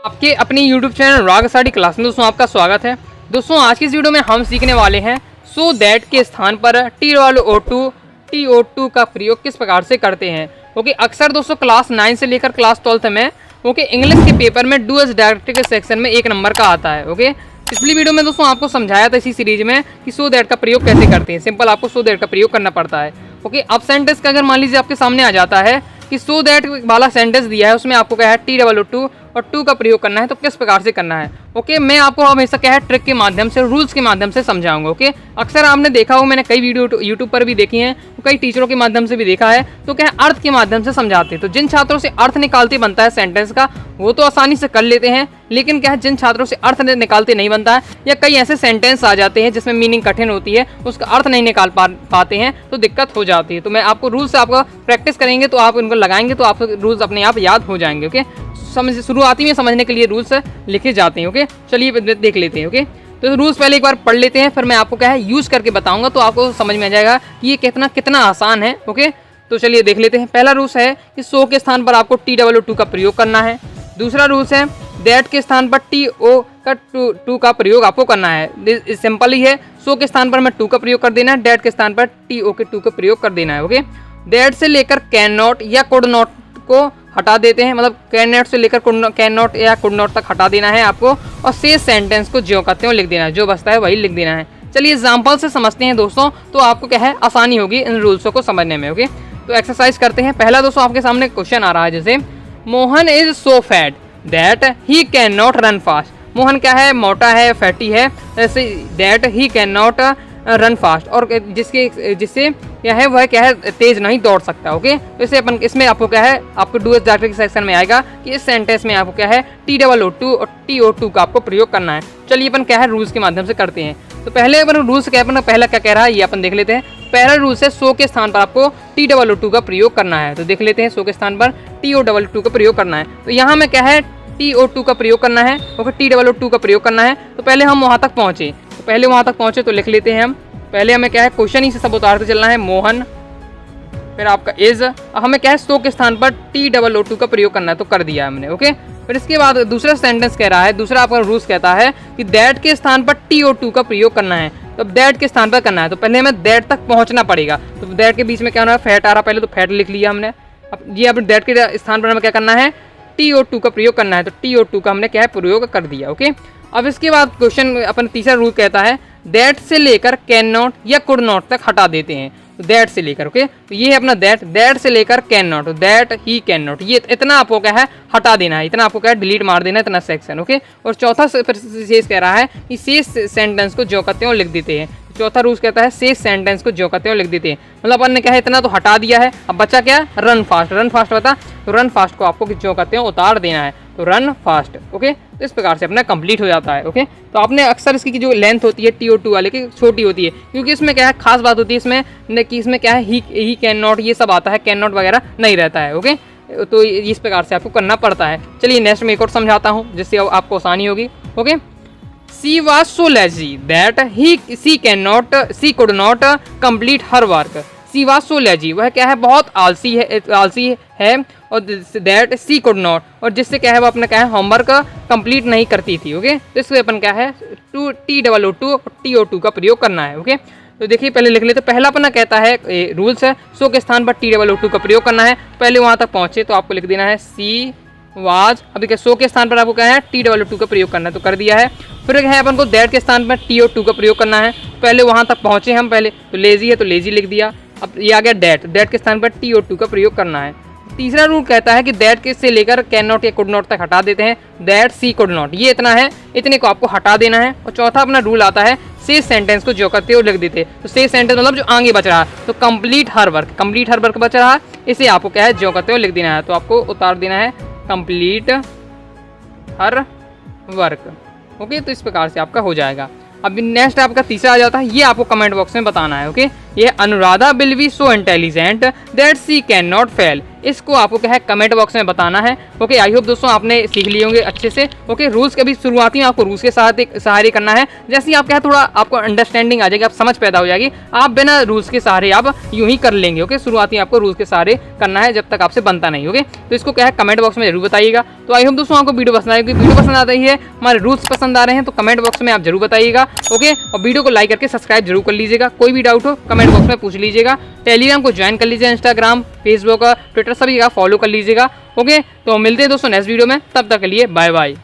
आपके अपनी YouTube channel राग स्टडी क्लास में दोस्तों आपका स्वागत है। दोस्तों आज की इस वीडियो में हम सीखने वाले हैं सो दैट के स्थान पर TO2 का प्रयोग किस प्रकार से करते हैं। ओके, अक्सर दोस्तों क्लास 9 से लेकर क्लास 12 में इंग्लिश के पेपर में डू एज डायरेक्टर के सेक्शन में 1 नंबर का आता है। ओके, पिछली वीडियो में दोस्तों आपको समझाया था इसी सीरीज में कि सो दैट का प्रयोग कैसे करते हैं। सिंपल आपको सो दैट का प्रयोग करना पड़ता है। ओके, अब सेंटेंस का अगर मान लीजिए आपके सामने आ जाता है कि सो दैट वाला सेंटेंस दिया है, उसमें आपको क्या है TOO2 और 2 का प्रयोग करना है, तो किस प्रकार से करना है। ओके, मैं आपको हमेशा क्या है ट्रिक के माध्यम से, रूल्स के माध्यम से समझाऊंगा। ओके, अक्सर आपने देखा हो, मैंने कई वीडियो यूट्यूब पर भी देखी हैं, कई टीचरों के माध्यम से भी देखा है, तो क्या है अर्थ के माध्यम से समझाते हैं। तो जिन छात्रों से अर्थ निकालते बनता है सेंटेंस का, वो तो आसानी से कर लेते हैं, लेकिन क्या है जिन छात्रों से अर्थ निकालते नहीं बनता है, या कई ऐसे सेंटेंस आ जाते हैं जिसमें मीनिंग कठिन होती है, उसका अर्थ नहीं निकाल पाते हैं, तो दिक्कत हो जाती है। तो मैं आपको रूल्स से आपका प्रैक्टिस करेंगे, तो आप उनको लगाएंगे तो आपको रूल्स अपने आप याद हो जाएंगे। ओके, शुरुआती में समझने के लिए रूल्स लिखे जाते हैं। ओके, चलिए देख लेते हैं। ओके, तो रूल्स पहले एक बार पढ़ लेते हैं, फिर मैं आपको क्या है यूज़ करके बताऊंगा, तो आपको समझ में आ जाएगा कि ये कितना आसान है। ओके, तो चलिए देख लेते हैं। पहला रूल्स है कि सो के स्थान पर आपको TOO2 का प्रयोग करना है। दूसरा रूल्स है दैट के स्थान पर TO का प्रयोग आपको करना है। सिंपल ही है, सो के स्थान पर हमें 2 का प्रयोग कर देना है, दैट के स्थान पर TO का प्रयोग कर देना है। ओके, दैट से लेकर कैन नॉट या कुड नॉट को हटा देते हैं, मतलब कैन नॉट से लेकर कैन नॉट या कुड नॉट तक हटा देना है आपको, और शेष सेंटेंस को जो कहते हैं लिख देना है, जो बचता है वही लिख देना है। चलिए एग्जाम्पल से समझते हैं दोस्तों, तो आपको क्या है आसानी होगी इन रूल्सों को समझने में। ओके, तो एक्सरसाइज करते हैं। पहला दोस्तों आपके सामने क्वेश्चन आ रहा है, जैसे Mohan is so fat that he can not run fast. Mohan क्या है, मोटा है, फैटी है, जैसे that he can not run fast, और जिससे क्या है वह क्या है तेज नहीं दौड़ सकता। ओके, तो इसे अपन इसमें आपको क्या है, आपको डू एज डायरेक्टर के सेक्शन में आएगा कि इस सेंटेंस में आपको क्या है TOO2 और TO2 का आपको प्रयोग करना है। चलिए अपन क्या है रूल्स के माध्यम से करते हैं। तो पहले अपन रूल्स क्या अपन पहला क्या कह रहा है ये अपन देख लेते हैं। पहला रूल्स है सो के स्थान पर आपको TOO2 का प्रयोग करना है। तो देख लेते हैं, सो के स्थान पर TOO2 का प्रयोग करना है। तो यहाँ में क्या है TO2 का प्रयोग करना है। ओके, TOO2 का प्रयोग करना है। तो पहले हम वहाँ तक पहुँचे, तो लिख लेते हैं हम। पहले हमें क्या है क्वेश्चन ही से सब उतारते चलना है, मोहन, फिर आपका इज, हमें क्या है सो के स्थान पर TOO2 का प्रयोग करना है, तो कर दिया हमने। ओके, फिर इसके बाद दूसरा सेंटेंस कह रहा है, दूसरा आपका रूल्स कहता है कि दैट के स्थान पर TO2 का प्रयोग करना है। तो दैट के स्थान पर करना है, तो पहले हमें दैट तक पहुंचना पड़ेगा। तो दैट के बीच में क्या होना है, फैट आ रहा, पहले तो फैट लिख लिया हमने। अब ये अब दैट के स्थान पर हमें क्या करना है, TO2 का प्रयोग करना है, तो TO2 का हमने क्या है प्रयोग कर दिया। ओके, अब इसके बाद क्वेश्चन अपन तीसरा रूल कहता है दैट से लेकर कैन नॉट या कुड नॉट तक हटा देते हैं। तो दैट से लेकर, ओके, तो ये है अपना दैट से लेकर can not, that he can not, ये इतना आपको क्या है हटा देना है, इतना आपको क्या है डिलीट मार देना है, इतना सेक्शन। ओके, और चौथा शेष कह रहा है कि शेष सेंटेंस को जो कहते हैं लिख देते हैं। चौथा रूल्स कहता है शेष सेंटेंस को जो कहते हैं लिख देते हैं, मतलब अपन ने क्या है इतना तो हटा दिया है, अब बचा क्या, रन फास्ट बता, तो रन फास्ट को आपको जो कहते हैं उतार देना है, तो रन फास्ट। ओके, तो इस प्रकार से अपना कंप्लीट हो जाता है। ओके, तो आपने अक्सर इसकी जो लेंथ होती है TO2 वाले की छोटी होती है, क्योंकि इसमें क्या है खास बात होती है इसमें कि इसमें क्या है ही कैन नॉट ये सब आता है, कैन नॉट वगैरह नहीं रहता है। ओके, तो इस प्रकार से आपको करना पड़ता है। चलिए नेक्स्ट में एक और समझाता हूँ जिससे आपको आसानी होगी। Okay, she was so lazy that she could not complete her work. She was so lazy, वह क्या है बहुत आलसी है, और दैट सी कुड नॉट, और जिससे क्या है वो अपना क्या है होमवर्क कंप्लीट नहीं करती थी। ओके, तो इससे अपन क्या है TOO2 और TO2 का प्रयोग करना है। ओके, तो देखिए पहले लिख लेते, पहला अपना कहता है रूल्स है सो के स्थान पर TOO2 का प्रयोग करना है। पहले वहाँ तक पहुँचे तो आपको लिख देना है सी वाज, अभी क्या सो के स्थान पर आपको क्या है TOO2 का प्रयोग करना है, तो कर दिया है। फिर है अपन को दैट के स्थान पर TO2 का प्रयोग करना है, पहले वहाँ तक पहुँचे हम पहले, तो लेजी है तो लेजी लिख दिया। अब ये आ गया दैट के स्थान पर TO2 का प्रयोग करना है। तीसरा रूल कहता है कि दैट के से लेकर कैन नॉट या कुड नॉट तक हटा देते हैं, दैट सी कुड नॉट, ये इतना है, इतने को आपको हटा देना है। और चौथा अपना रूल आता है शेष सेंटेंस को जो करते हो लिख देते हैं, तो शेष सेंटेंस मतलब जो आगे बच रहा है, तो कंप्लीट हर वर्क बच रहा है, इसे आपको क्या है जो करते हो लिख देना है, तो आपको उतार देना है कंप्लीट हर वर्क। ओके, तो इस प्रकार से आपका हो जाएगा। अब नेक्स्ट आपका तीसरा आ जाता है, ये आपको कमेंट बॉक्स में बताना है। ओके, ये Anuradha will be so intelligent that she can not fail. इसको आपको क्या है कमेंट बॉक्स में बताना है। ओके, आई होप दोस्तों आपने सीख लिए होंगे अच्छे से। ओके, रूल्स कभी शुरुआती में आपको रूल्स के साथ एक सहारे करना है, जैसे ही आप क्या है थोड़ा आपको अंडरस्टैंडिंग आ जाएगी, आप समझ पैदा हो जाएगी, आप बिना रूल्स के सहारे आप यूं ही कर लेंगे। ओके, शुरुआती आपको रूल्स के सहारे करना है जब तक आपसे बनता नहीं। ओके, तो इसको क्या है कमेंट बॉक्स में जरूर बताइएगा। तो आई होप दोस्तों आपको वीडियो पसंद आएगी, वीडियो पसंद आ रही है, हमारे रूल्स पसंद आ रहे हैं तो कमेंट बॉक्स में आप जरूर बताइएगा। ओके, और वीडियो को लाइक करके सब्सक्राइब जरूर कर लीजिएगा। कोई भी डाउट हो कमेंट बॉक्स में पूछ लीजिएगा। टेलीग्राम को ज्वाइन कर लीजिएगा, इंस्टाग्राम, फेसबुक, ट्विटर सभी का फॉलो कर लीजिएगा। ओके, तो मिलते हैं दोस्तों नेक्स्ट वीडियो में, तब तक के लिए बाय बाय।